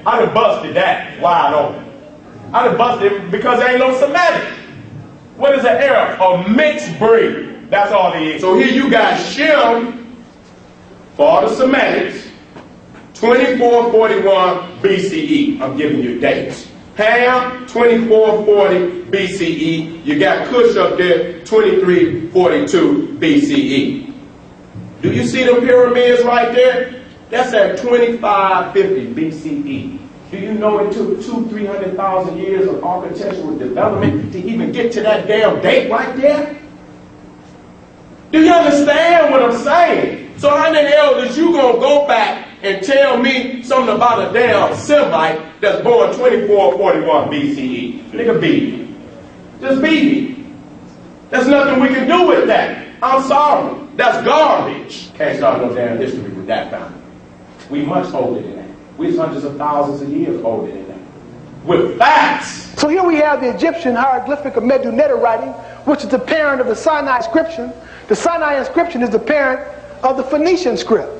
I'd have busted that wide open. I'd have busted it because there ain't no Semitic. What is an Arab? A mixed breed. That's all it is. So here you got Shem for all the Semitics, 2441 BCE. I'm giving you dates. Ham, 2440 BCE. You got Cush up there, 2342 BCE. Do you see the pyramids right there? That's at 2550 BCE. Do you know it took 200,000–300,000 years of architectural development to even get to that damn date right there? Do you understand what I'm saying? So how in the hell is you gonna go back and tell me something about a damn Semite that's born 2441 BCE? Nigga, beat me. Just beat me. There's nothing we can do with that. I'm sorry. That's garbage. Can't start no damn history with that family. We much older than that. We're hundreds of thousands of years older than that. With facts. So here we have the Egyptian hieroglyphic of Medu Neter writing, which is the parent of the Sinai inscription. The Sinai inscription is the parent of the Phoenician script.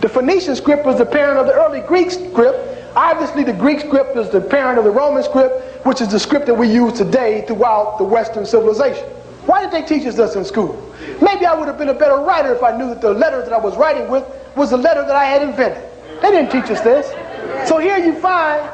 The Phoenician script was the parent of the early Greek script. Obviously the Greek script is the parent of the Roman script, which is the script that we use today throughout the Western civilization. Why did they teach us this in school? Maybe I would have been a better writer if I knew that the letter that I was writing with was the letter that I had invented. They didn't teach us this. So here you find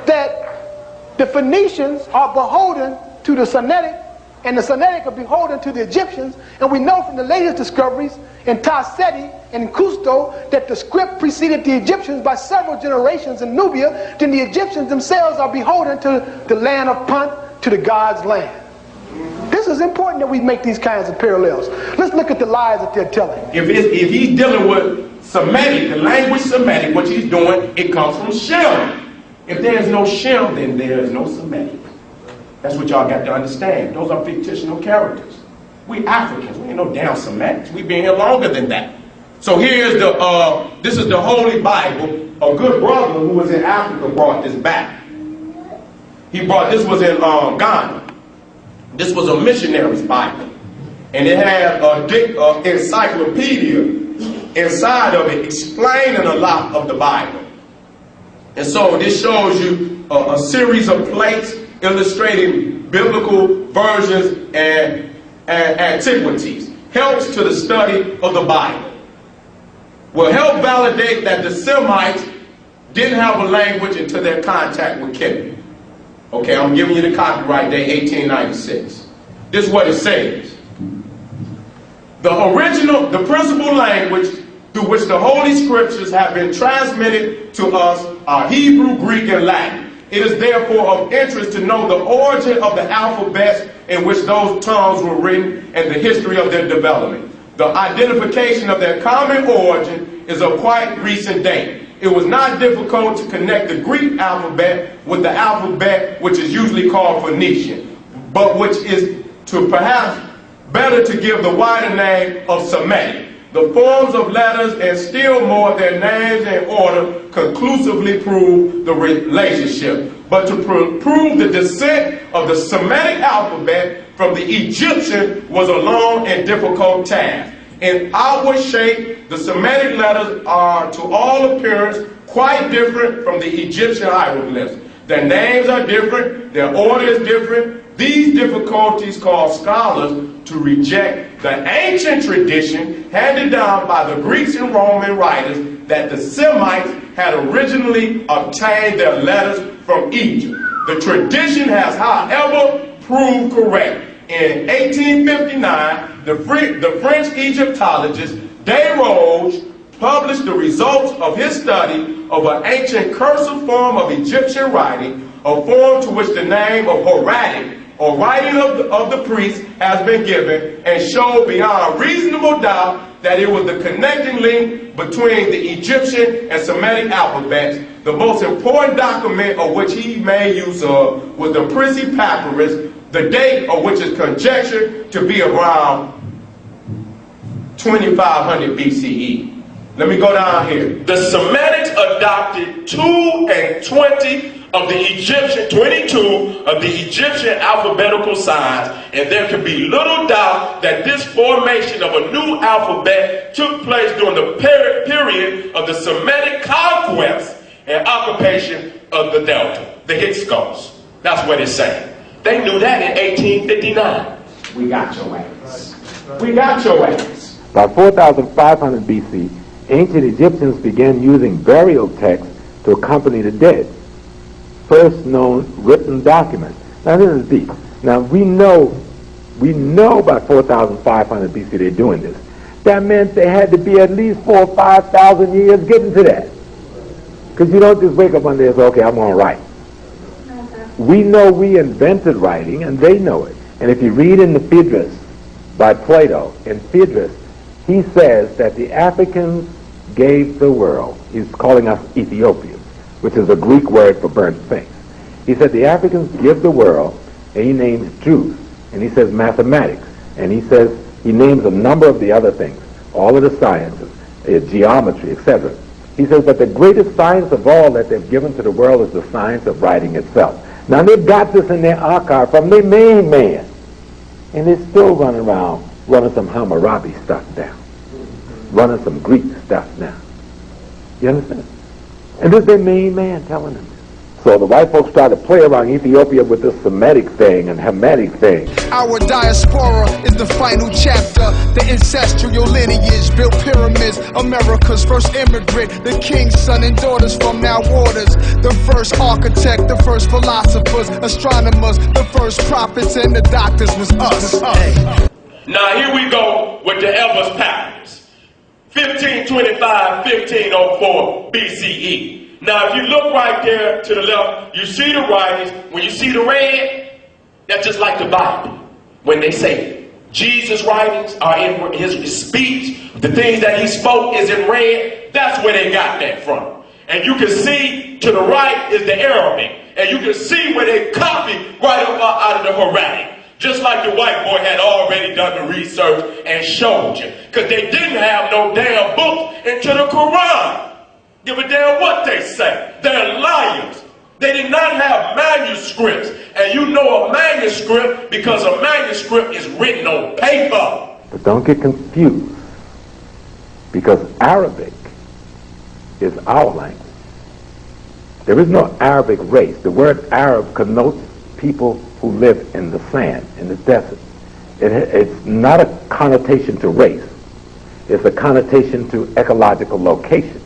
that the Phoenicians are beholden to the Semitic, and the Semitic are beholden to the Egyptians, and we know from the latest discoveries in Tasseti and in Cusco that the script preceded the Egyptians by several generations in Nubia. Then the Egyptians themselves are beholden to the land of Punt, to the God's land. This is important that we make these kinds of parallels. Let's look at the lies that they're telling. If he's dealing with Semitic, the language Semitic, what he's doing, it comes from Shem. If there is no Shem, then there is no Semitic. That's what y'all got to understand. Those are fictional characters. We Africans, we ain't no damn Semitics. We've been here longer than that. So here's this is the Holy Bible. A good brother who was in Africa brought this back. This was in Ghana. This was a missionary's Bible. And it had an encyclopedia inside of it explaining a lot of the Bible. And so this shows you a series of plates illustrating biblical versions and antiquities. Helps to the study of the Bible. Will help validate that the Semites didn't have a language until their contact with Kemet. Okay, I'm giving you the copyright date, 1896. This is what it says. The principal language through which the Holy Scriptures have been transmitted to us are Hebrew, Greek, and Latin. It is therefore of interest to know the origin of the alphabets in which those tongues were written and the history of their development. The identification of their common origin is of quite recent date. It was not difficult to connect the Greek alphabet with the alphabet which is usually called Phoenician, but which is to perhaps better to give the wider name of Semitic. The forms of letters and still more their names and order conclusively prove the relationship. But to prove the descent of the Semitic alphabet from the Egyptian was a long and difficult task. In outward shape, the Semitic letters are to all appearance quite different from the Egyptian hieroglyphs. Their names are different, their order is different. These difficulties cause scholars to reject the ancient tradition handed down by the Greeks and Roman writers that the Semites had originally obtained their letters from Egypt. The tradition has, however, proved correct. In 1859, the French Egyptologist Desroches published the results of his study of an ancient cursive form of Egyptian writing, a form to which the name of Horatic, or writing of the priest, has been given, and showed beyond reasonable doubt that it was the connecting link between the Egyptian and Semitic alphabets. The most important document of which he made use of was the Prissy Papyrus, the date of which is conjectured to be around 2500 BCE. Let me go down here. The Semitics adopted 22 of the Egyptian alphabetical signs, and there can be little doubt that this formation of a new alphabet took place during the period of the Semitic conquest and occupation of the Delta, the Hyksos. That's what it's saying. They knew that in 1859. We got your ass. We got your ass. By 4500 BC, ancient Egyptians began using burial texts to accompany the dead. First known written document. Now this is deep. Now we know by 4500 BC they're doing this. That meant they had to be at least 4,000 or 5,000 years getting to that. Because you don't just wake up one day and say, okay, I'm going to write. We know we invented writing, and they know it. And if you read in the Phaedrus by Plato, in Phaedrus, he says that the Africans gave the world. He's calling us Ethiopians, which is a Greek word for burnt things. He said the Africans give the world, and he names truth, and he says mathematics, and he says he names a number of the other things, all of the sciences, geometry, etc. He says that the greatest science of all that they've given to the world is the science of writing itself. Now they've got this in their archive from their main man, and they're still running around running some Hammurabi stuff down, running some Greek stuff now. You understand? And this is their main man telling them. So the white folks try to play around Ethiopia with this Semitic thing and Hamitic thing. Our diaspora is the final chapter. The ancestral lineage built pyramids. America's first immigrant. The king's son and daughters from now waters. The first architect, the first philosophers, astronomers, the first prophets and the doctors was us. Now here we go with the Elvis Papyrus. 1525, 1504 BCE. Now, if you look right there to the left, you see the writings. When you see the red, that's just like the Bible. When they say Jesus' writings are in his speech, the things that he spoke is in red, that's where they got that from. And you can see to the right is the Arabic. And you can see where they copied right up out of the Hebraic. Just like the white boy had already done the research and showed you. Because they didn't have no damn books into the Quran. Give a damn what they say. They're liars. They did not have manuscripts. And you know a manuscript because a manuscript is written on paper. But don't get confused, because Arabic is our language. There is no Arabic race. The word Arab connotes people who live in the sand, in the desert. It's not a connotation to race. It's a connotation to ecological location.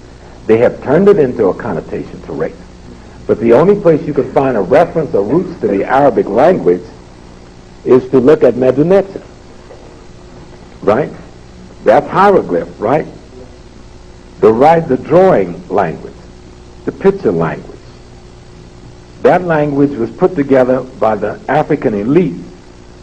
They have turned it into a connotation to race. But the only place you can find a reference or roots to the Arabic language is to look at Medu-Neter, right? That's hieroglyph, right? The drawing language, the picture language. That language was put together by the African elite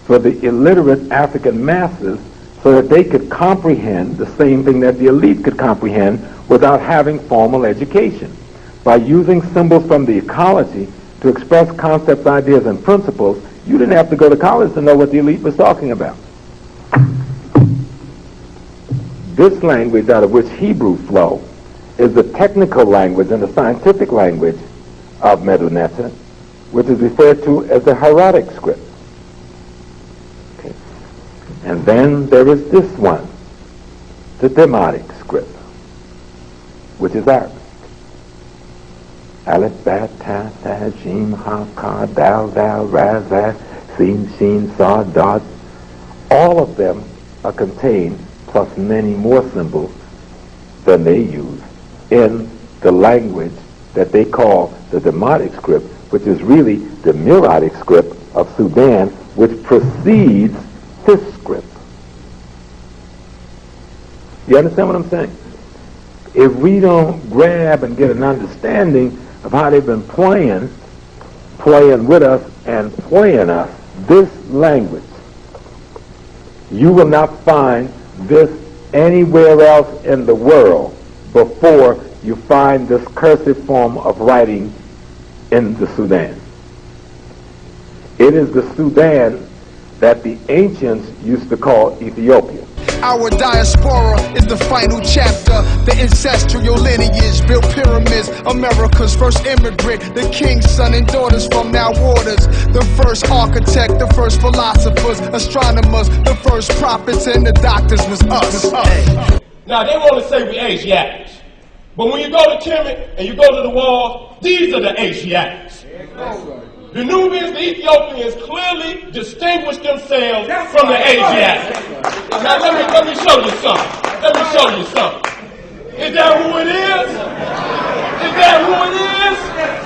for the illiterate African masses so that they could comprehend the same thing that the elite could comprehend without having formal education. By using symbols from the ecology to express concepts, ideas, and principles, you didn't have to go to college to know what the elite was talking about. This language out of which Hebrew flow is the technical language and the scientific language of Medu-Neter, which is referred to as the hieratic script. Okay. And then there is this one, the Demotic script, which is Arabic. Aleph, Bat, Ta, Ta, Jim, Ha, Ka, Dal, Dal, Raz, Zaz, Sin, Shin, Sa, Dot. All of them are contained, plus many more symbols than they use, in the language that they call the Demotic script, which is really the Meroitic script of Sudan, which precedes his script. You understand what I'm saying? If we don't grab and get an understanding of how they've been playing with us and playing us, this language, you will not find this anywhere else in the world before you find this cursive form of writing in the Sudan. It is the Sudan that the ancients used to call Ethiopia. Our diaspora is the final chapter. The ancestral lineage built pyramids. America's first immigrant. The king's son and daughters from now waters. The first architect, the first philosophers, astronomers, the first prophets and the doctors was us. Now they want to say we Asiatics. But when you go to Kemet and you go to the walls, these are the Asiatics. The Nubians, the Ethiopians clearly distinguish themselves from the Asiatics. Now let me show you something. Let me show you something. Is that who it is? Is that who it is?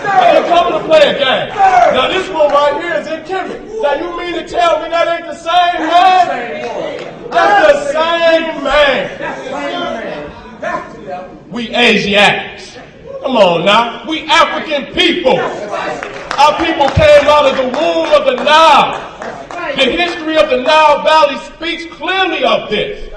They're coming to play a game. Now this one right here is in Kemet. Now you mean to tell me that ain't the same man? That's the same man. We Asiatics. Come on now. We African people. Our people came out of the womb of the Nile. The history of the Nile Valley speaks clearly of this.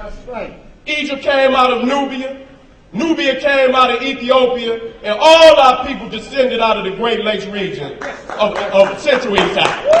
Egypt came out of Nubia. Nubia came out of Ethiopia. And all our people descended out of the Great Lakes region of Central East Africa.